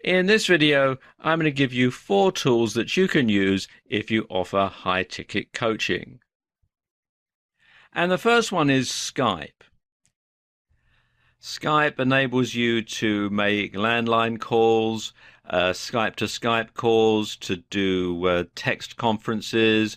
In this video, I'm going to give you 4 tools that you can use if you offer high-ticket coaching. And the first one is Skype. Skype enables you to make landline calls, Skype to Skype calls, to do text conferences,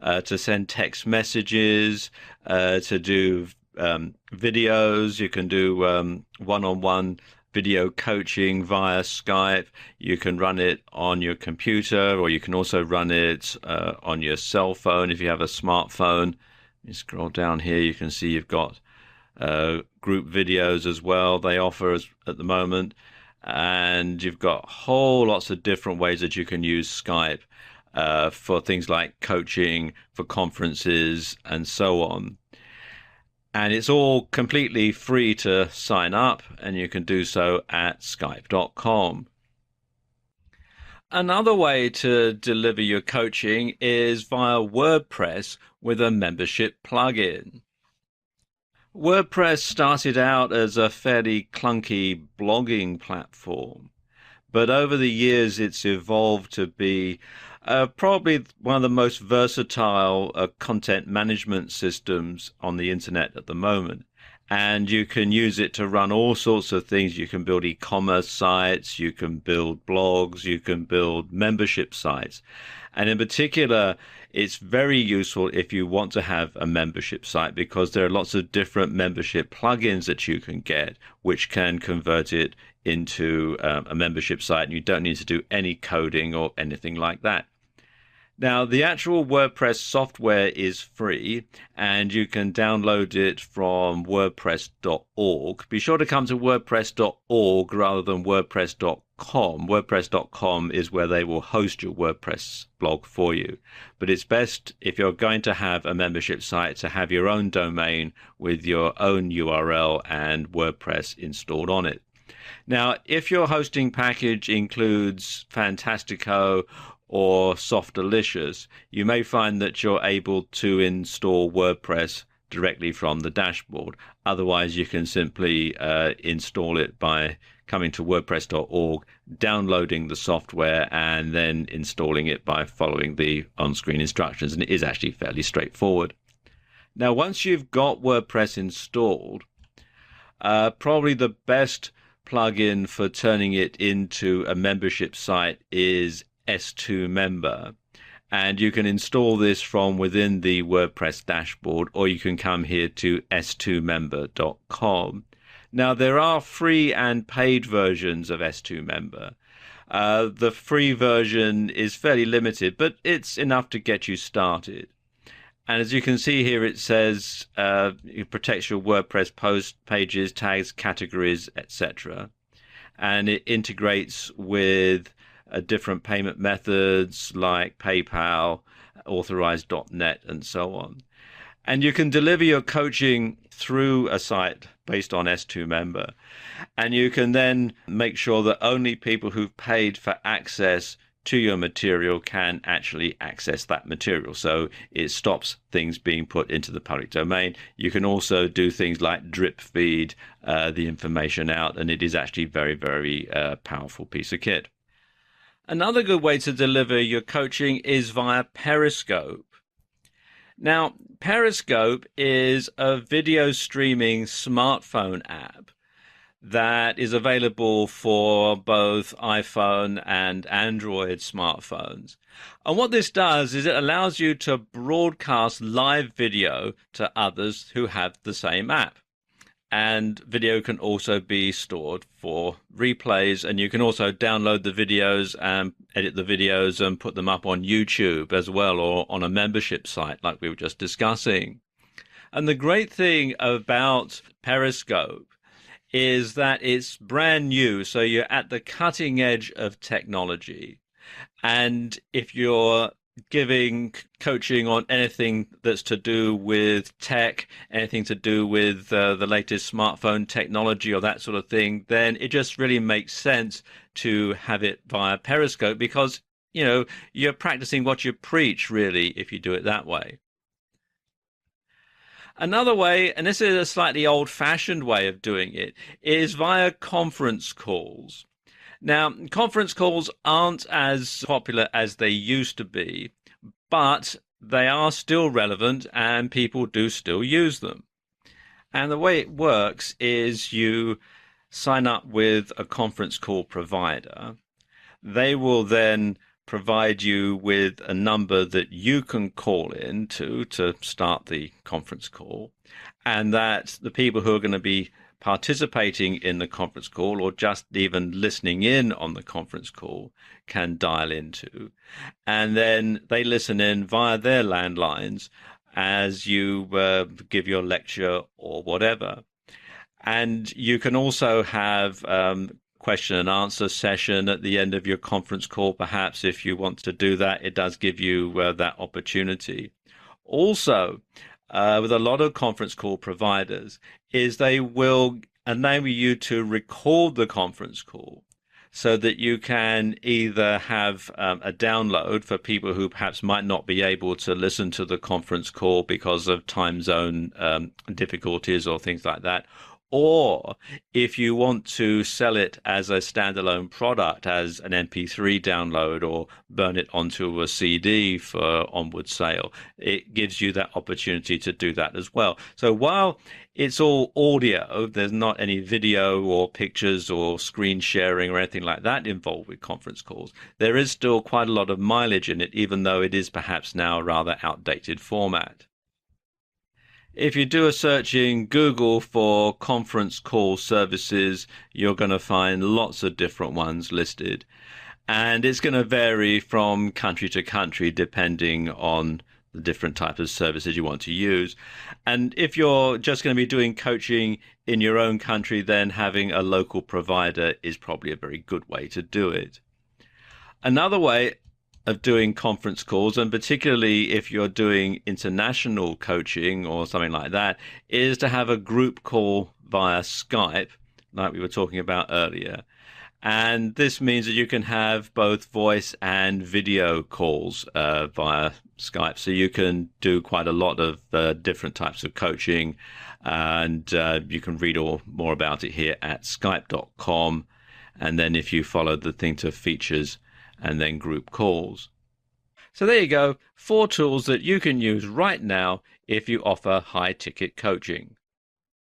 to send text messages, to do videos. You can do one-on-one video coaching via Skype. You can run it on your computer, or you can also run it on your cell phone if you have a smartphone. You scroll down here, you can see you've got group videos as well they offer at the moment, and you've got whole lots of different ways that you can use Skype for things like coaching, for conferences, and so on. And it's all completely free to sign up, and you can do so at skype.com. Another way to deliver your coaching is via WordPress with a membership plugin. WordPress started out as a fairly clunky blogging platform, but over the years it's evolved to be probably one of the most versatile content management systems on the internet at the moment. And you can use it to run all sorts of things. You can build e-commerce sites, you can build blogs, you can build membership sites. And in particular, it's very useful if you want to have a membership site, because there are lots of different membership plugins that you can get, which can convert it into a membership site, and you don't need to do any coding or anything like that. Now, the actual WordPress software is free, and you can download it from WordPress.org. Be sure to come to WordPress.org rather than WordPress.com. WordPress.com is where they will host your WordPress blog for you. But it's best, if you're going to have a membership site, to have your own domain with your own URL and WordPress installed on it. Now, if your hosting package includes Fantastico or Softalicious, you may find that you're able to install WordPress directly from the dashboard. Otherwise, you can simply install it by coming to WordPress.org, downloading the software, and then installing it by following the on-screen instructions. And it is actually fairly straightforward. Now, once you've got WordPress installed, probably the best plugin for turning it into a membership site is S2 Member, and you can install this from within the WordPress dashboard, or you can come here to s2member.com. Now, there are free and paid versions of S2 Member. The free version is fairly limited, but it's enough to get you started. And as you can see here, it says it protects your WordPress post pages, tags, categories, etc. And it integrates with different payment methods like PayPal, Authorized.net, and so on. And you can deliver your coaching through a site based on S2 Member. And you can then make sure that only people who've paid for access to your material can actually access that material. So it stops things being put into the public domain. You can also do things like drip feed the information out, and it is actually very, very powerful piece of kit. Another good way to deliver your coaching is via Periscope. Now, Periscope is a video streaming smartphone app that is available for both iPhone and Android smartphones. And what this does is it allows you to broadcast live video to others who have the same app. And video can also be stored for replays, and you can also download the videos and edit the videos and put them up on YouTube as well, or on a membership site like we were just discussing. And the great thing about Periscope is that it's brand new, so you're at the cutting edge of technology. And if you're giving coaching on anything that's to do with tech, anything to do with the latest smartphone technology or that sort of thing, then it just really makes sense to have it via Periscope, because, you know, you're practicing what you preach, really, if you do it that way. Another way, and this is a slightly old-fashioned way of doing it, is via conference calls. Now, conference calls aren't as popular as they used to be, but they are still relevant and people do still use them. And the way it works is you sign up with a conference call provider. They will then provide you with a number that you can call in to start the conference call, and that the people who are going to be participating in the conference call or just even listening in on the conference call can dial into. And then they listen in via their landlines as you give your lecture or whatever. And you can also have question and answer session at the end of your conference call. Perhaps if you want to do that, it does give you that opportunity. Also, with a lot of conference call providers, is they will enable you to record the conference call so that you can either have a download for people who perhaps might not be able to listen to the conference call because of time zone difficulties or things like that. Or if you want to sell it as a standalone product, as an MP3 download, or burn it onto a CD for onward sale, it gives you that opportunity to do that as well. So while it's all audio, there's not any video or pictures or screen sharing or anything like that involved with conference calls, there is still quite a lot of mileage in it, even though it is perhaps now a rather outdated format. If you do a search in Google for conference call services, you're going to find lots of different ones listed. And it's going to vary from country to country depending on the different types of services you want to use. And if you're just going to be doing coaching in your own country, then having a local provider is probably a very good way to do it. Another way of doing conference calls, and particularly if you're doing international coaching or something like that, is to have a group call via Skype, like we were talking about earlier. And this means that you can have both voice and video calls via Skype. So you can do quite a lot of different types of coaching, and you can read more about it here at skype.com. And then if you follow the thing to features and then group calls. So there you go, 4 tools that you can use right now if you offer high ticket coaching.